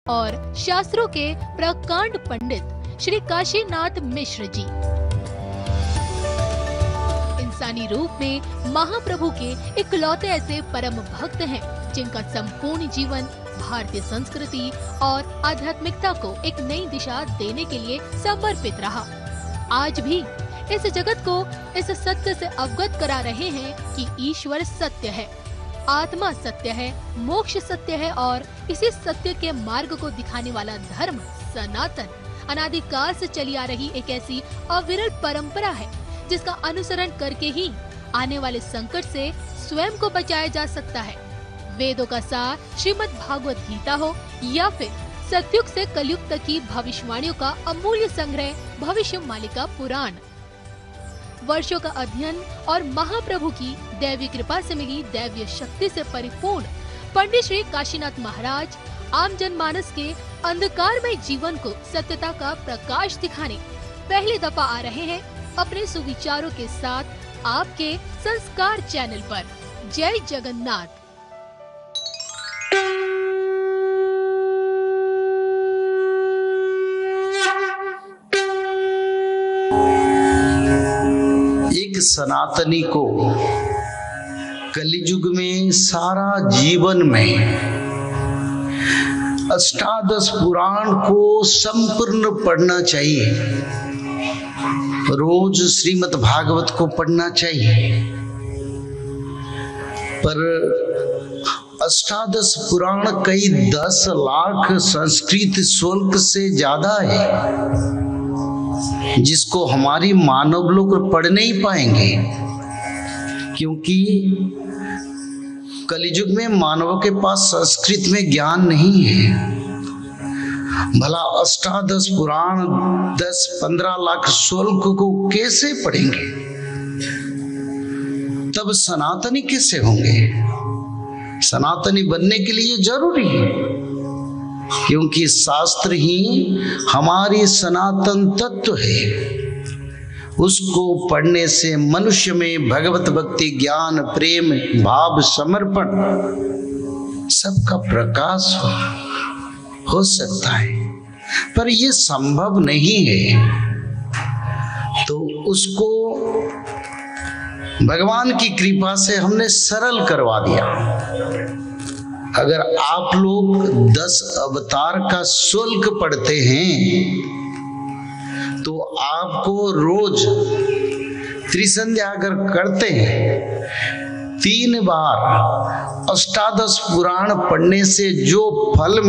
और शास्त्रों के प्रकांड पंडित श्री काशीनाथ मिश्र जी। इंसानी रूप में महाप्रभु के इकलौते ऐसे परम भक्त हैं जिनका संपूर्ण जीवन भारतीय संस्कृति और आध्यात्मिकता को एक नई दिशा देने के लिए समर्पित रहा। आज भी इस जगत को इस सत्य से अवगत करा रहे हैं कि ईश्वर सत्य है, आत्मा सत्य है, मोक्ष सत्य है और इसी सत्य के मार्ग को दिखाने वाला धर्म सनातन अनादिकाल से चली आ रही एक ऐसी अविरल परंपरा है जिसका अनुसरण करके ही आने वाले संकट से स्वयं को बचाया जा सकता है। वेदों का सार श्रीमद् भागवत गीता हो या फिर सतयुग से कलयुग तक की भविष्यवाणियों का अमूल्य संग्रह भविष्य मालिका पुराण, वर्षों का अध्ययन और महाप्रभु की दैवी कृपा से मिली दैवीय शक्ति से परिपूर्ण पंडित श्री काशीनाथ महाराज आम जनमानस के अंधकारमय जीवन को सत्यता का प्रकाश दिखाने पहली दफा आ रहे हैं अपने सुविचारों के साथ आपके संस्कार चैनल पर। जय जगन्नाथ। एक सनातनी को कलियुग में सारा जीवन में अष्टादश पुराण को संपूर्ण पढ़ना चाहिए। रोज श्रीमद् भागवत को पढ़ना चाहिए, पर अष्टादश पुराण कई 10 लाख संस्कृत श्लोक से ज्यादा है, जिसको हमारी मानव लोग पढ़ नहीं पाएंगे, क्योंकि कलियुग में मानवों के पास संस्कृत में ज्ञान नहीं है। भला अष्टादश पुराण 10-15 लाख श्लोक को कैसे पढ़ेंगे? तब सनातनी कैसे होंगे? सनातनी बनने के लिए जरूरी है, क्योंकि शास्त्र ही हमारी सनातन तत्व है। उसको पढ़ने से मनुष्य में भगवत भक्ति, ज्ञान, प्रेम, भाव, समर्पण सबका प्रकाश हो सकता है, पर यह संभव नहीं है। तो उसको भगवान की कृपा से हमने सरल करवा दिया। अगर आप लोग 10 अवतार का शुल्क पढ़ते हैं तो आपको रोज त्रिसंध्या अगर करते हैं 3 बार अष्टादश पुराण पढ़ने से जो फल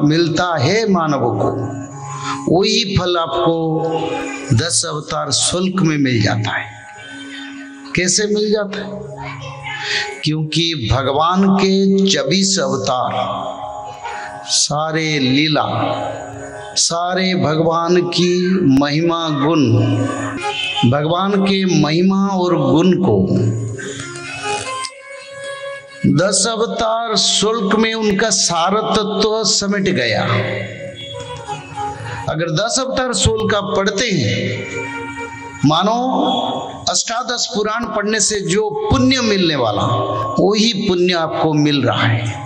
मिलता है मानवों को, वही फल आपको 10 अवतार शुल्क में मिल जाता है। कैसे मिल जाता है? क्योंकि भगवान के 24 अवतार, सारे लीला, सारे भगवान की महिमा गुण, भगवान के महिमा और गुण को 10 अवतार शुल्क में उनका सार तत्व समेट गया। अगर 10 अवतार शुल्क आप पढ़ते हैं, मानो अष्टादश पुराण पढ़ने से जो पुण्य मिलने वाला, वही पुण्य आपको मिल रहा है।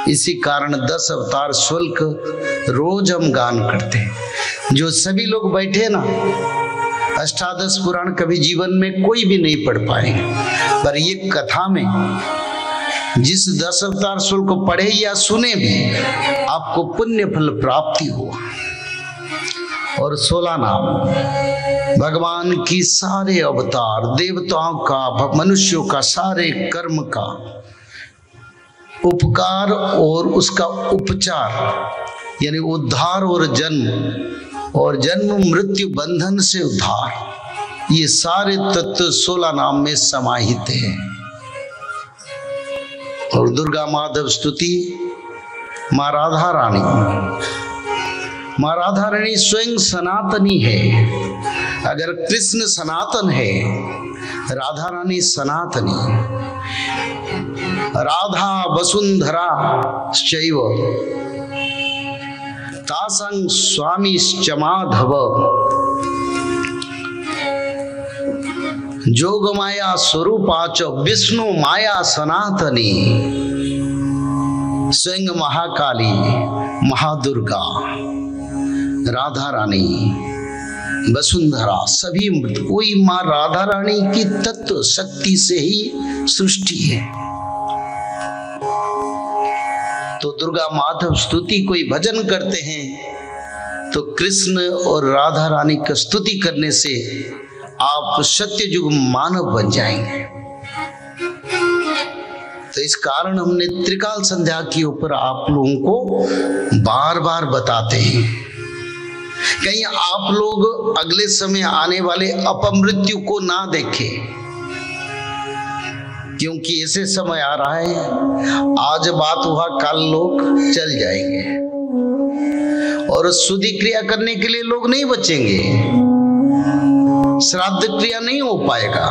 इसी कारण 10 अवतार शुल्क रोज हम गान करते हैं। जो सभी लोग बैठे ना, अष्टादश पुराण कभी जीवन में कोई भी नहीं पढ़ पाएंगे, पर ये कथा में जिस 10 अवतार शुल्क को पढ़े या सुने भी, आपको पुण्य फल प्राप्ति हुआ। और 16 नाम भगवान की सारे अवतार, देवताओं का, मनुष्यों का, सारे कर्म का उपकार और उसका उपचार, यानी उद्धार और जन्म मृत्यु बंधन से उद्धार, ये सारे तत्व 16 नाम में समाहित हैं। और दुर्गा माधव स्तुति माँ राधा रानी, माँ राधा रानी स्वयं सनातनी है। अगर कृष्ण सनातन है, राधा रानी सनातनी। राधा वसुंधरा शैव तासंग स्वामी माधव, जोग माया स्वरूपाच विष्णु माया सनातनी। स्वयं महाकाली, महादुर्गा, राधा रानी, वसुंधरा, सभी कोई माँ राधा रानी की तत्व शक्ति से ही सृष्टि है। तो दुर्गा माधव स्तुति कोई भजन करते हैं तो कृष्ण और राधा रानी का स्तुति करने से आप सत्ययुग मानव बन जाएंगे। तो इस कारण हमने त्रिकाल संध्या के ऊपर आप लोगों को बार बार बताते हैं, कहीं आप लोग अगले समय आने वाले अपमृत्यु को ना देखें, क्योंकि ऐसे समय आ रहा है, आज बात हुआ कल लोग चल जाएंगे और शुद्धि क्रिया करने के लिए लोग नहीं बचेंगे, श्राद्ध क्रिया नहीं हो पाएगा।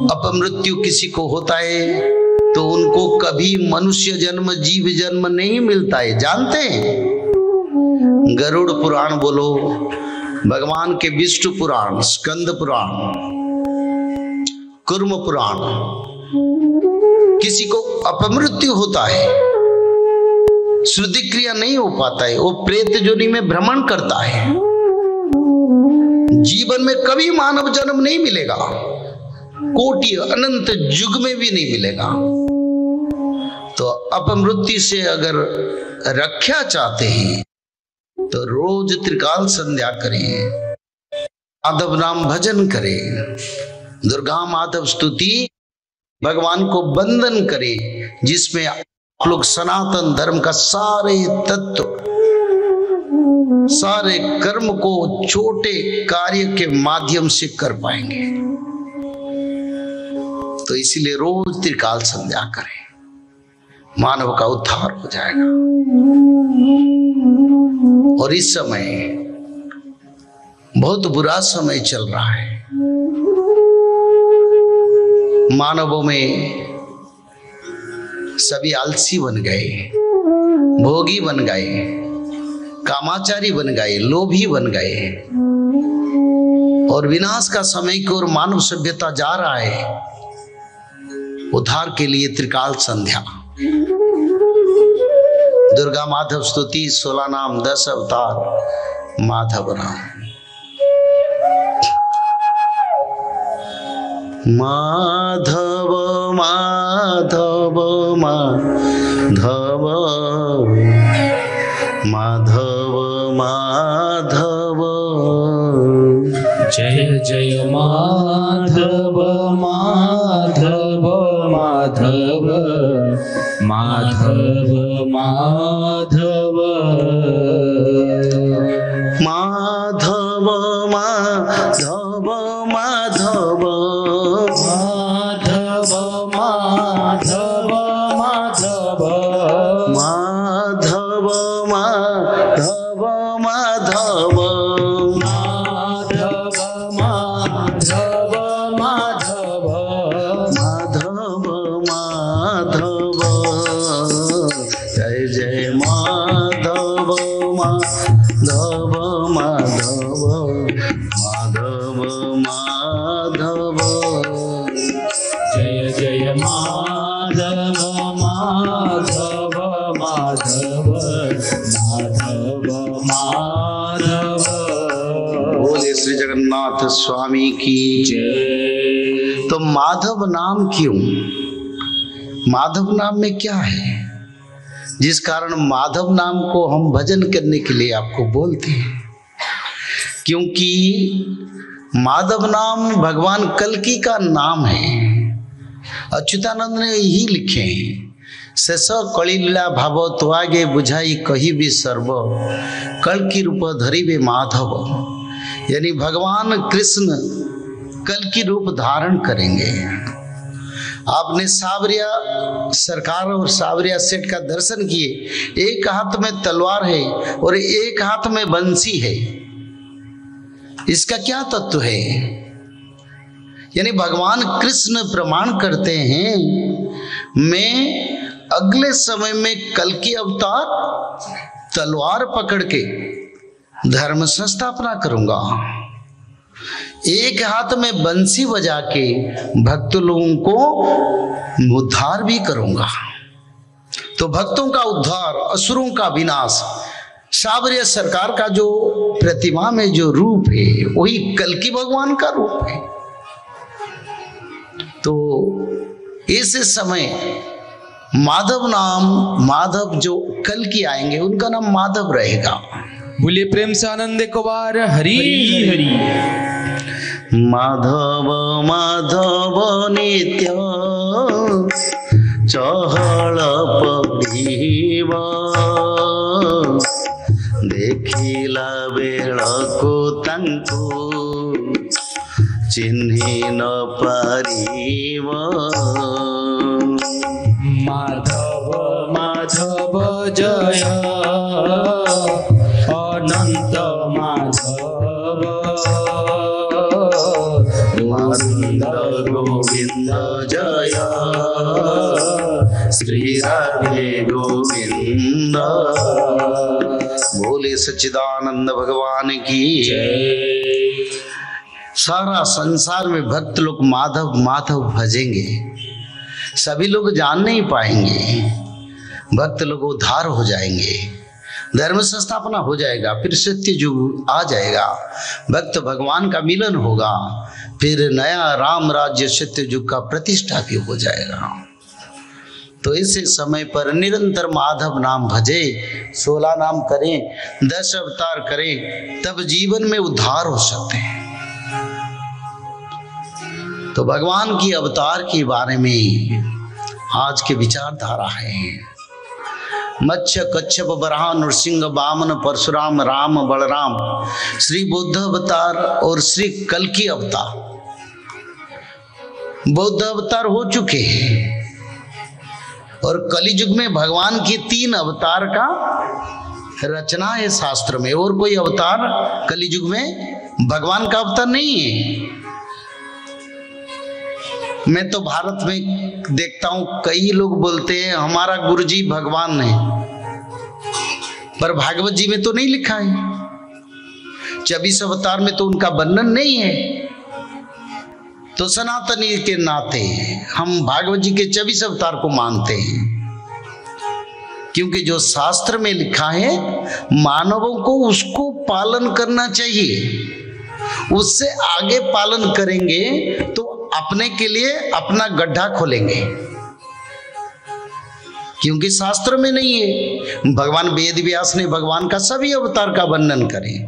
अपमृत्यु किसी को होता है तो उनको कभी मनुष्य जन्म, जीव जन्म नहीं मिलता है, जानते हैं? गरुड़ पुराण बोलो, भगवान के विष्णु पुराण, स्कंद पुराण, कुर्म पुराण, किसी को अपमृत्यु होता है, शुद्धि क्रिया नहीं हो पाता है, वो प्रेत योनि में भ्रमण करता है, जीवन में कभी मानव जन्म नहीं मिलेगा, कोटि अनंत युग में भी नहीं मिलेगा। तो अपमृत्यु से अगर रक्षा चाहते हैं तो रोज त्रिकाल संध्या करें, माधव नाम भजन करें, दुर्गा माधव स्तुति, भगवान को वंदन करें, जिसमें आप लोग सनातन धर्म का सारे तत्व, सारे कर्म को छोटे कार्य के माध्यम से कर पाएंगे। तो इसीलिए रोज त्रिकाल संध्या करें, मानव का उद्धार हो जाएगा। और इस समय बहुत बुरा समय चल रहा है, मानवों में सभी आलसी बन गए, भोगी बन गए, कामाचारी बन गए, लोभी बन गए और विनाश का समय की ओर मानव सभ्यता जा रहा है। उद्धार के लिए त्रिकाल संध्या, दुर्गा माधव स्तुति, 16 नाम, 10 अवतार, माधव नाम। माधव माधव माधव माधव माधव, जय जय माधव माधव माधव माधव माधव माधव माधव माधव माधव माधव माधव माधव माधव माधव स्वामी की जय। तो माधव नाम क्यों? माधव नाम में क्या है जिस कारण माधव नाम को हम भजन करने के लिए आपको बोलते हैं? क्योंकि माधव नाम भगवान कल्कि का नाम है। अच्युतानंद ने यही लिखे हैं, शेष कलिला भाव तो आगे बुझाई कही भी सर्व, कल्कि रूप धरिबे माधव। यानी भगवान कृष्ण कल्कि रूप धारण करेंगे। आपने सावरिया सरकार और सावरिया सेठ का दर्शन किए, एक हाथ में तलवार है और एक हाथ में बंसी है। इसका क्या तत्व है? यानी भगवान कृष्ण प्रमाण करते हैं, मैं अगले समय में कल्कि अवतार तलवार पकड़ के धर्म संस्थापना करूंगा, एक हाथ में बंसी बजा के भक्त लोगों को उद्धार भी करूंगा। तो भक्तों का उद्धार, असुरों का विनाश, साबरिया सरकार का जो प्रतिमा में जो रूप है वही कल्कि भगवान का रूप है। तो इस समय माधव जो कल्कि आएंगे उनका नाम माधव रहेगा। बोलिए प्रेम से आनंद एक बार हरि हरि। माधव माधव नित्य चहल पड़ीब, देखिला बेलको तांको चिन्हि न पारिब। माधव माधव जय अनंत माधव, गोविंद गोविंद जय श्री राधे गोविंद। बोले सच्चिदानंद भगवान की जय। सारा संसार में भक्त लोग माधव माधव भजेंगे, सभी लोग जान नहीं पाएंगे, भक्त लोग उद्धार हो जाएंगे, धर्म संस्थापना हो जाएगा, फिर सत्य युग आ जाएगा, भक्त भगवान का मिलन होगा, फिर नया राम राज्य सत्य युग का प्रतिष्ठा भी हो जाएगा। तो इस समय पर निरंतर माधव नाम भजे, 16 नाम करें, 10 अवतार करें, तब जीवन में उद्धार हो सकते हैं। तो भगवान की अवतार के बारे में आज के विचारधारा है। मत्स्य कच्छप बराह नृसिंह वामन परशुराम राम बलराम, श्री बुद्ध अवतार और श्री कल्कि अवतार। बुद्ध अवतार हो चुके हैं और कलियुग में भगवान की 3 अवतार का रचना है शास्त्र में, और कोई अवतार कलियुग में भगवान का अवतार नहीं है। मैं तो भारत में देखता हूं कई लोग बोलते हैं हमारा गुरुजी भगवान है, पर भागवत जी में तो नहीं लिखा है, 24 अवतार में तो उनका वर्णन नहीं है। तो सनातनी के नाते हम भागवत जी के 24 अवतार को मानते हैं, क्योंकि जो शास्त्र में लिखा है मानवों को उसको पालन करना चाहिए। उससे आगे पालन करेंगे तो अपने के लिए अपना गड्ढा खोलेंगे, क्योंकि शास्त्र में नहीं है। भगवान वेद व्यास ने भगवान का सभी अवतार का वर्णन करे,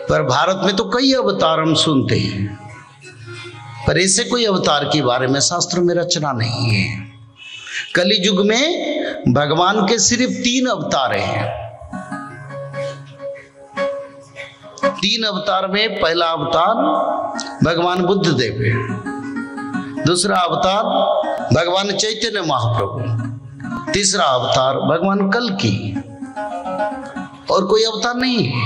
पर भारत में तो कई अवतार हम सुनते हैं, पर ऐसे कोई अवतार के बारे में शास्त्र में रचना नहीं है। कलियुग में भगवान के सिर्फ 3 अवतार हैं। 3 अवतार में पहला अवतार भगवान बुद्ध देव है, दूसरा अवतार भगवान चैतन्य महाप्रभु, तीसरा अवतार भगवान कल्कि, और कोई अवतार नहीं है।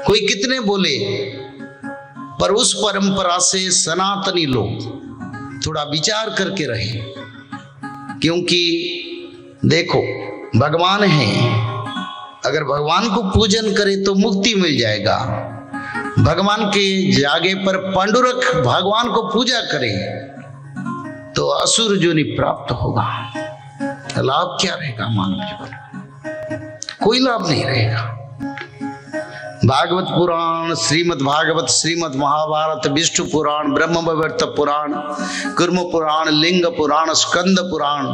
कोई कितने बोले, पर उस परंपरा से सनातनी लोग थोड़ा विचार करके रहे, क्योंकि देखो भगवान है, अगर भगवान को पूजन करे तो मुक्ति मिल जाएगा। भगवान के जागे पर पांडुरंग भगवान को पूजा करे तो असुर योनि प्राप्त होगा। लाभ क्या रहेगा मानव जीवन? कोई लाभ नहीं रहेगा। भागवत पुराण, श्रीमद् भागवत, श्रीमद् महाभारत, विष्णु पुराण, ब्रह्म वैवर्त पुराण, कुर्म पुराण, लिंग पुराण, स्कंद पुराण,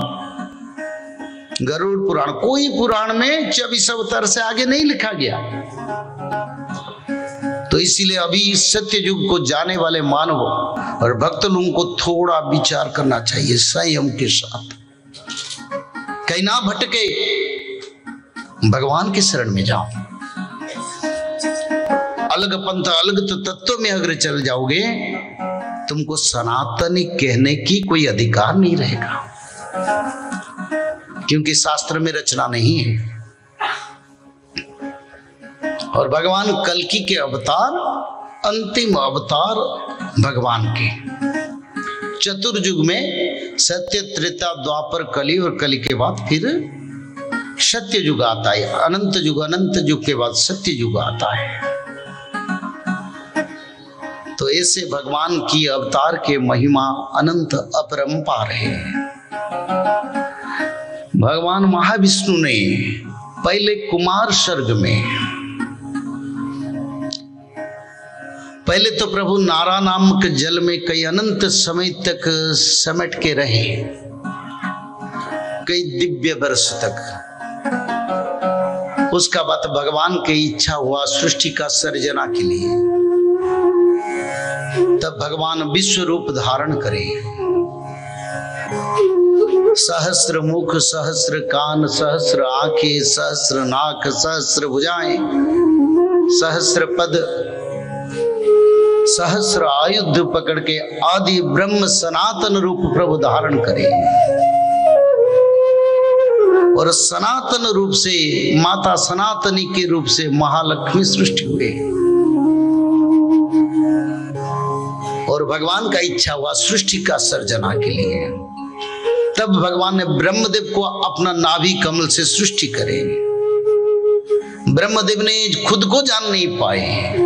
गरुड़ पुराण, कोई पुराण में 24 अवतार से आगे नहीं लिखा गया। तो इसीलिए अभी सत्य युग को जाने वाले मानव और भक्त लोगों को थोड़ा विचार करना चाहिए संयम के साथ, कहीं ना भटके, भगवान के शरण में जाओ। अलग पंथ अलग तत्व में अगर चल जाओगे तुमको सनातनी कहने की कोई अधिकार नहीं रहेगा, क्योंकि शास्त्र में रचना नहीं है। और भगवान कल्कि के अवतार अंतिम अवतार भगवान के चतुर्युग में सत्य, त्रेता, द्वापर, कली, और कली के बाद फिर सत्य युग आता है। अनंत युग के बाद सत्य युग आता है। तो ऐसे भगवान की अवतार के महिमा अनंत अपरंपार है। भगवान महाविष्णु ने पहले कुमार सर्ग में, पहले तो प्रभु नारा नामक जल में कई अनंत समय तक समेट के रहे, कई दिव्य वर्ष तक। उसका बाद भगवान की इच्छा हुआ सृष्टि का सर्जना के लिए, तब भगवान विश्व रूप धारण करे। सहस्र मुख, सहस्र कान, सहस्र आंखें, सहस्र नाक, सहस्र भुजाएं, सहस्र पद, सहस्र आयुध पकड़ के आदि ब्रह्म सनातन रूप प्रभु धारण करे और सनातन रूप से माता सनातनी के रूप से महालक्ष्मी सृष्टि हुए। और भगवान का इच्छा हुआ सृष्टि का सर्जना के लिए, तब भगवान ने ब्रह्मदेव को अपना नाभि कमल से सृष्टि करे। ब्रह्मदेव ने खुद को जान नहीं पाए,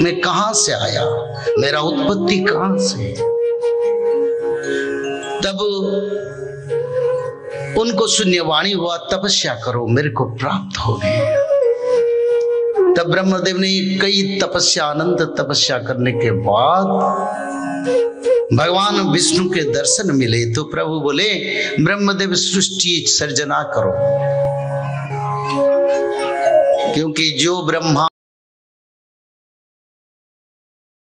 मैं कहां से आया, मेरा उत्पत्ति कहां से। तब उनको शून्यवाणी हुआ, तपस्या करो, मेरे को प्राप्त हो गए। तब ब्रह्मदेव ने कई तपस्या, अनंत तपस्या करने के बाद भगवान विष्णु के दर्शन मिले। तो प्रभु बोले, ब्रह्मदेव सृष्टि सर्जना करो, क्योंकि जो ब्रह्मा